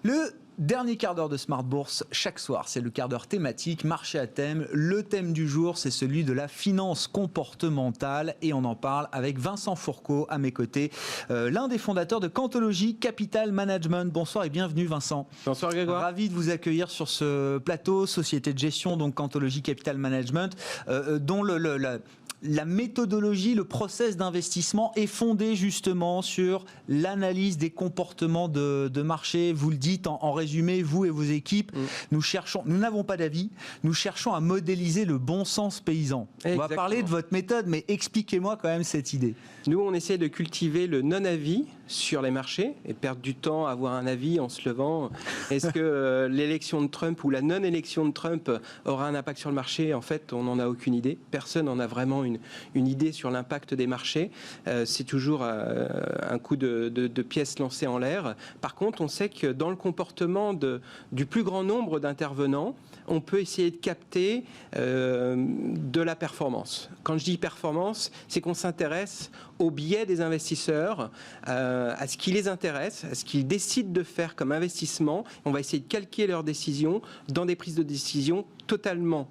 Le dernier quart d'heure de Smart Bourse, chaque soir, c'est le quart d'heure thématique, marché à thème. Le thème du jour, c'est celui de la finance comportementale et on en parle avec Vincent Fourcault à mes côtés, l'un des fondateurs de Quantology Capital Management. Bonsoir et bienvenue Vincent. Bonsoir Grégoire. Ravi de vous accueillir sur ce plateau, société de gestion, donc Quantology Capital Management, dont la méthodologie, le process d'investissement est fondé justement sur l'analyse des comportements de marché. Vous le dites en résumé, vous et vos équipes, nous n'avons pas d'avis, nous cherchons à modéliser le bon sens paysan. Exactement. On va parler de votre méthode, mais expliquez-moi quand même cette idée. Nous, on essaie de cultiver le non-avis sur les marchés et perdre du temps à avoir un avis en se levant. Est-ce que l'élection de Trump ou la non-élection de Trump aura un impact sur le marché? En fait, on n'en a aucune idée. Personne n'en a vraiment une idée sur l'impact des marchés. C'est toujours un coup de pièces lancées en l'air. Par contre, on sait que dans le comportement du plus grand nombre d'intervenants, on peut essayer de capter de la performance. Quand je dis performance, c'est qu'on s'intéresse au biais des investisseurs, à ce qui les intéresse, à ce qu'ils décident de faire comme investissement. On va essayer de calquer leurs décisions dans des prises de décision totalement,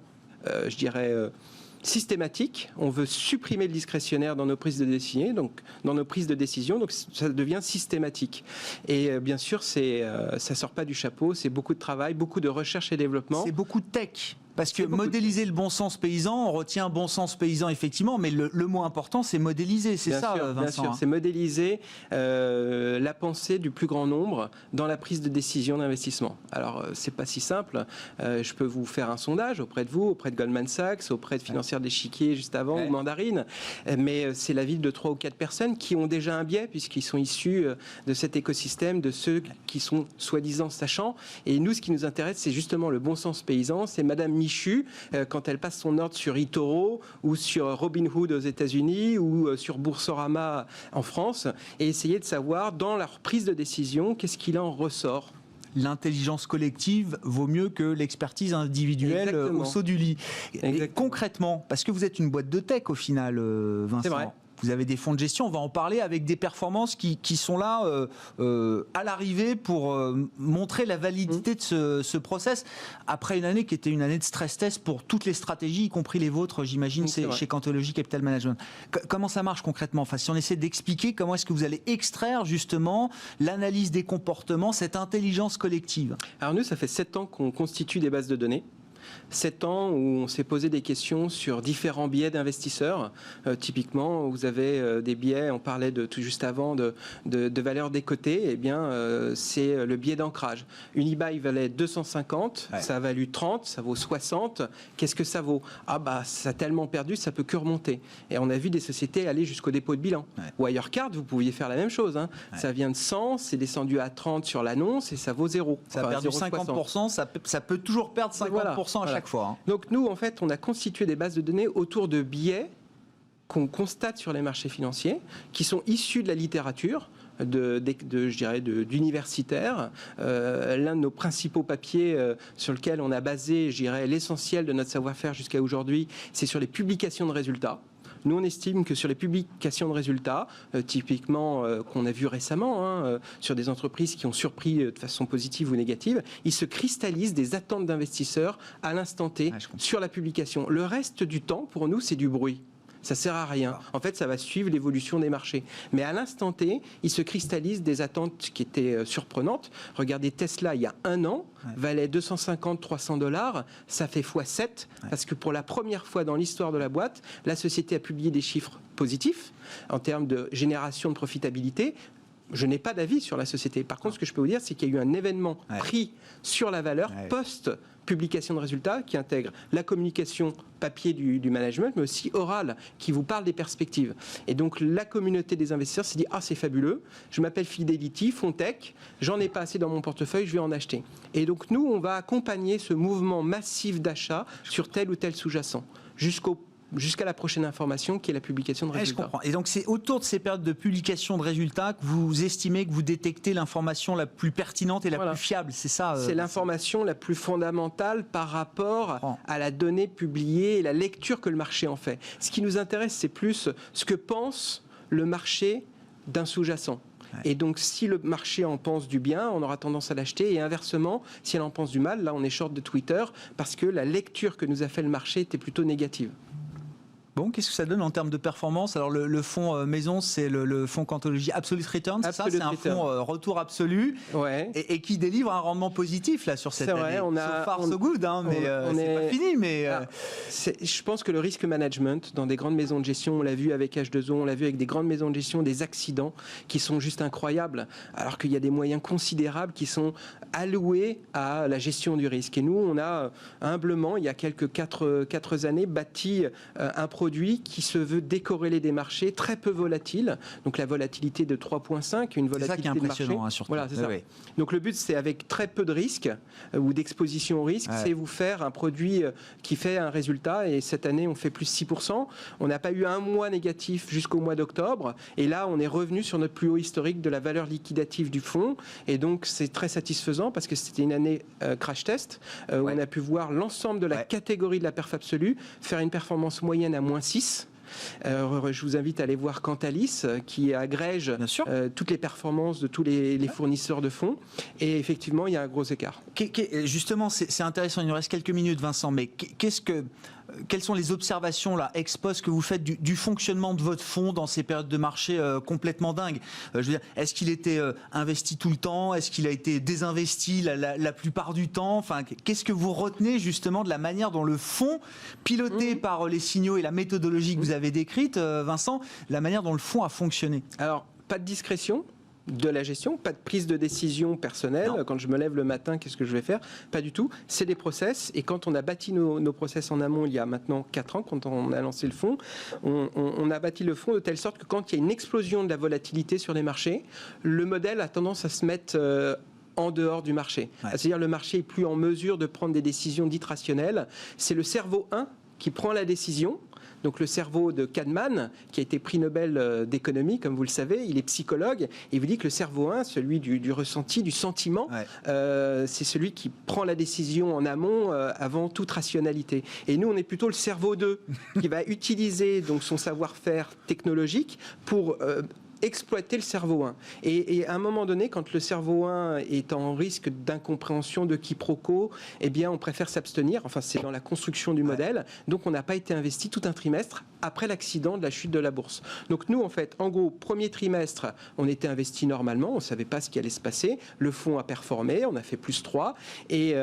systématique. On veut supprimer le discrétionnaire dans nos prises de décision, donc ça devient systématique. Et bien sûr, ça sort pas du chapeau, c'est beaucoup de travail, beaucoup de recherche et développement. C'est beaucoup de tech. Parce que modéliser le bon sens paysan, on retient bon sens paysan effectivement, mais le mot important c'est modéliser, c'est ça Vincent. Bien sûr, c'est modéliser la pensée du plus grand nombre dans la prise de décision d'investissement. Alors c'est pas si simple, je peux vous faire un sondage auprès de vous, auprès de Goldman Sachs, auprès de Financière d'Échiquier juste avant, ou Mandarine, mais c'est l'avis de 3 ou 4 personnes qui ont déjà un biais puisqu'ils sont issus de cet écosystème, de ceux qui sont soi-disant sachants, et nous ce qui nous intéresse c'est justement le bon sens paysan, c'est Madame Michu, quand elle passe son ordre sur eToro ou sur Robinhood aux États-Unis ou sur Boursorama en France, et essayer de savoir dans leur prise de décision qu'est-ce qu'il en ressort. L'intelligence collective vaut mieux que l'expertise individuelle. Exactement. Au saut du lit. Et concrètement, parce que vous êtes une boîte de tech au final, Vincent. C'est vrai. Vous avez des fonds de gestion, on va en parler, avec des performances qui sont là à l'arrivée pour montrer la validité de ce process. Après une année qui était une année de stress test pour toutes les stratégies, y compris les vôtres, j'imagine, chez Quantology Capital Management. Comment ça marche concrètement? Enfin, si on essaie d'expliquer comment est-ce que vous allez extraire justement l'analyse des comportements, cette intelligence collective. Alors nous, ça fait 7 ans qu'on constitue des bases de données. 7 ans où on s'est posé des questions sur différents biais d'investisseurs. Typiquement, vous avez des biais, on parlait tout juste avant de valeur décotée, eh bien, c'est le biais d'ancrage. Unibail valait 250, ça a valu 30, ça vaut 60. Qu'est-ce que ça vaut? Ah bah, ça a tellement perdu, ça peut que remonter. Et on a vu des sociétés aller jusqu'au dépôt de bilan. Wirecard, vous pouviez faire la même chose. Hein. Ça vient de 100, c'est descendu à 30 sur l'annonce et ça vaut 0. Ça a perdu 50%, ça peut toujours perdre 50% à chaque fois. Hein. Donc nous, en fait, on a constitué des bases de données autour de biais qu'on constate sur les marchés financiers, qui sont issus de la littérature, d'universitaires. L'un de nos principaux papiers sur lequel on a basé, l'essentiel de notre savoir-faire jusqu'à aujourd'hui, c'est sur les publications de résultats. Nous, on estime que sur les publications de résultats, typiquement qu'on a vu récemment, sur des entreprises qui ont surpris de façon positive ou négative, il se cristallise des attentes d'investisseurs à l'instant T sur la publication. Le reste du temps, pour nous, c'est du bruit. Ça sert à rien. En fait, ça va suivre l'évolution des marchés. Mais à l'instant T, il se cristallise des attentes qui étaient surprenantes. Regardez, Tesla, il y a 1 an, valait 250-300 $. Ça fait x7, parce que pour la première fois dans l'histoire de la boîte, la société a publié des chiffres positifs en termes de génération de profitabilité. Je n'ai pas d'avis sur la société. Par contre, ce que je peux vous dire, c'est qu'il y a eu un événement pris sur la valeur post-publication de résultats qui intègre la communication papier du management, mais aussi orale, qui vous parle des perspectives. Et donc, la communauté des investisseurs s'est dit « Ah, c'est fabuleux, je m'appelle Fidelity, Fontech, j'en ai pas assez dans mon portefeuille, je vais en acheter. » Et donc, nous, on va accompagner ce mouvement massif d'achat sur tel ou tel sous-jacent, jusqu'à la prochaine information qui est la publication de résultats. Je comprends. Et donc c'est autour de ces périodes de publication de résultats que vous estimez que vous détectez l'information la plus pertinente et la plus fiable, c'est ça C'est l'information la plus fondamentale par rapport à la donnée publiée et la lecture que le marché en fait. Ce qui nous intéresse, c'est plus ce que pense le marché d'un sous-jacent. Et donc, si le marché en pense du bien, on aura tendance à l'acheter. Et inversement, si elle en pense du mal, là, on est short de Twitter parce que la lecture que nous a fait le marché était plutôt négative. Bon, qu'est-ce que ça donne en termes de performance? Alors, le fonds maison, c'est le fonds Quantology Absolute Return, c'est ça? C'est un fonds retour absolu et qui délivre un rendement positif là, sur cette année. C'est vrai, so far, so good, hein, mais c'est pas fini. Mais je pense que le risk management dans des grandes maisons de gestion, on l'a vu avec H2O, on l'a vu avec des grandes maisons de gestion, des accidents qui sont juste incroyables, alors qu'il y a des moyens considérables qui sont alloués à la gestion du risque. Et nous, on a humblement, il y a quelques 4 années, bâti un produit qui se veut décorrélé des marchés, très peu volatile. Donc la volatilité de 3,5, une volatilité de marché. C'est ça qui est impressionnant, hein, surtout. Voilà, c'est ça. Oui. Donc le but, c'est avec très peu de risque ou d'exposition au risque, c'est vous faire un produit qui fait un résultat. Et cette année, on fait plus 6%. On n'a pas eu un mois négatif jusqu'au mois d'octobre. Et là, on est revenu sur notre plus haut historique de la valeur liquidative du fonds. Et donc, c'est très satisfaisant parce que c'était une année crash test où on a pu voir l'ensemble de la catégorie de la perf absolue faire une performance moyenne à -6. Je vous invite à aller voir Cantalis qui agrège toutes les performances de tous les fournisseurs de fonds et effectivement il y a un gros écart. Justement c'est intéressant, il nous reste quelques minutes Vincent, mais quelles sont les observations là, ex post que vous faites du fonctionnement de votre fonds dans ces périodes de marché complètement dingues? Je veux dire, est-ce qu'il était investi tout le temps? Est-ce qu'il a été désinvesti la plupart du temps? Enfin, qu'est-ce que vous retenez justement de la manière dont le fonds, piloté par les signaux et la méthodologie que vous avez décrite, Vincent, la manière dont le fonds a fonctionné? Alors, pas de discrétion de la gestion, pas de prise de décision personnelle. Non. Quand je me lève le matin, qu'est-ce que je vais faire? Pas du tout. C'est des process. Et quand on a bâti nos process en amont, il y a maintenant 4 ans, quand on a lancé le fonds, on a bâti le fonds de telle sorte que quand il y a une explosion de la volatilité sur les marchés, le modèle a tendance à se mettre en dehors du marché. C'est-à-dire le marché est plus en mesure de prendre des décisions dites rationnelles. C'est le cerveau 1 qui prend la décision. Donc le cerveau de Kahneman, qui a été prix Nobel d'économie, comme vous le savez, il est psychologue, et il vous dit que le cerveau 1, celui du ressenti, du sentiment, c'est celui qui prend la décision en amont avant toute rationalité. Et nous, on est plutôt le cerveau 2, qui va utiliser donc son savoir-faire technologique pour exploiter le cerveau 1. Et à un moment donné, quand le cerveau 1 est en risque d'incompréhension, de quiproquo, eh bien, on préfère s'abstenir. Enfin, c'est dans la construction du modèle. Donc, on n'a pas été investi tout un trimestre après l'accident de la chute de la bourse. Donc, nous, en fait, en gros, premier trimestre, on était investi normalement. On ne savait pas ce qui allait se passer. Le fonds a performé. On a fait plus 3. Et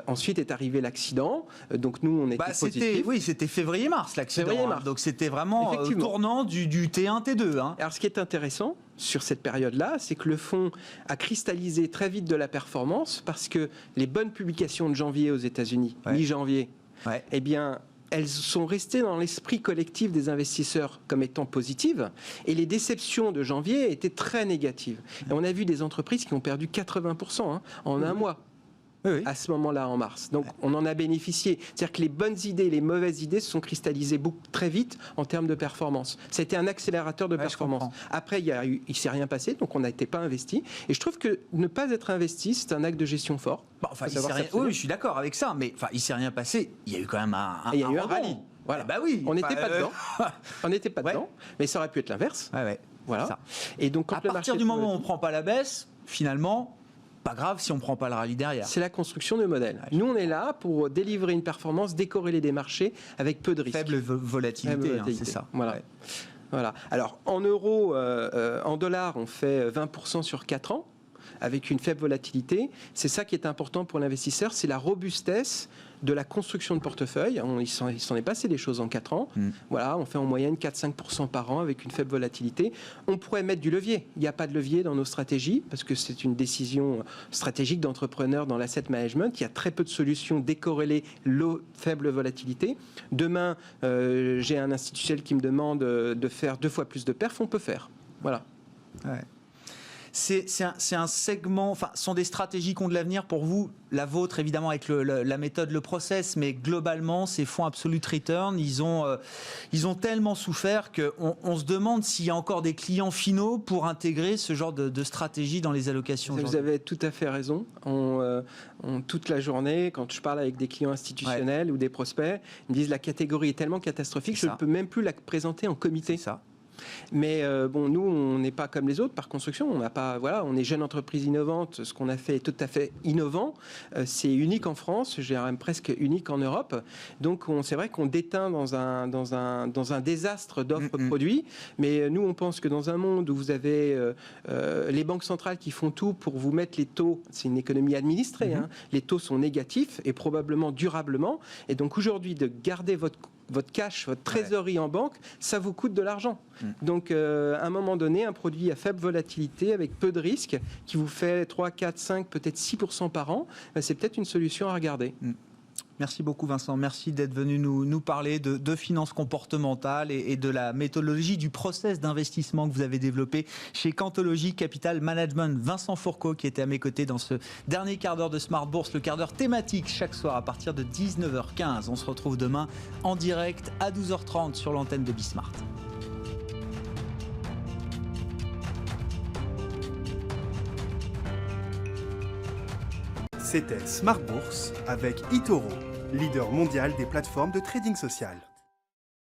ensuite est arrivé l'accident. Donc, nous, on était positifs. Oui, c'était février-mars, l'accident. Février-mars. Donc, c'était vraiment tournant du T1, T2. Hein. Alors, ce qui est intéressant sur cette période-là, c'est que le fonds a cristallisé très vite de la performance parce que les bonnes publications de janvier aux États-Unis, mi-janvier, eh bien, elles sont restées dans l'esprit collectif des investisseurs comme étant positives, et les déceptions de janvier étaient très négatives. Et on a vu des entreprises qui ont perdu 80% en un mois. À ce moment-là, en mars. Donc, on en a bénéficié. C'est-à-dire que les bonnes idées, les mauvaises idées se sont cristallisées très vite en termes de performance. Ça a été un accélérateur de performance. Après, il ne s'est rien passé, donc on n'a été pas investi. Et je trouve que ne pas être investi, c'est un acte de gestion fort. Oui, je suis d'accord avec ça, mais il ne s'est rien passé. Il y a eu quand même un rallye. Voilà. On n'était pas dedans. On n'était pas dedans, mais ça aurait pu être l'inverse. Voilà. Et donc, quand à partir du moment où on ne prend pas la baisse, finalement, pas grave si on ne prend pas le rallye derrière. C'est la construction de modèle. Nous, on est là pour délivrer une performance décorrélée des marchés avec peu de risques. Faible volatilité, c'est ça. Voilà. Alors, en euros, en dollars, on fait 20% sur 4 ans, avec une faible volatilité. C'est ça qui est important pour l'investisseur, c'est la robustesse de la construction de portefeuille. Il s'en est passé des choses en 4 ans. Voilà, on fait en moyenne 4-5% par an avec une faible volatilité. On pourrait mettre du levier. Il n'y a pas de levier dans nos stratégies parce que c'est une décision stratégique d'entrepreneur dans l'asset management. Il y a très peu de solutions décorrélées faible volatilité. Demain, j'ai un institutionnel qui me demande de faire 2 fois plus de perf, on peut faire. Voilà. C'est un segment, enfin, sont des stratégies qui ont de l'avenir pour vous, la vôtre évidemment avec la méthode, le process, mais globalement, ces fonds Absolute Return, ils ont tellement souffert qu'on se demande s'il y a encore des clients finaux pour intégrer ce genre de stratégie dans les allocations. Vous avez tout à fait raison. Toute la journée, quand je parle avec des clients institutionnels ou des prospects, ils me disent la catégorie est tellement catastrophique que je ne peux même plus la présenter en comité. C'est ça. Mais nous, on n'est pas comme les autres par construction. On est jeune entreprise innovante. Ce qu'on a fait est tout à fait innovant. C'est unique en France, je dirais même presque unique en Europe. Donc, c'est vrai qu'on déteint dans un désastre d'offres de produits. Mais nous, on pense que dans un monde où vous avez les banques centrales qui font tout pour vous mettre les taux, c'est une économie administrée, les taux sont négatifs et probablement durablement. Et donc aujourd'hui, de garder votre cash, votre trésorerie en banque, ça vous coûte de l'argent. Donc, à un moment donné, un produit à faible volatilité, avec peu de risques, qui vous fait 3, 4, 5, peut-être 6% par an, c'est peut-être une solution à regarder. Merci beaucoup Vincent, merci d'être venu nous parler de finances comportementales et de la méthodologie du process d'investissement que vous avez développé chez Cantologie Capital Management. Vincent Fourcault qui était à mes côtés dans ce dernier quart d'heure de Smart Bourse, le quart d'heure thématique chaque soir à partir de 19h15. On se retrouve demain en direct à 12h30 sur l'antenne de Bismart. C'était Smart Bourse avec eToro, leader mondial des plateformes de trading social.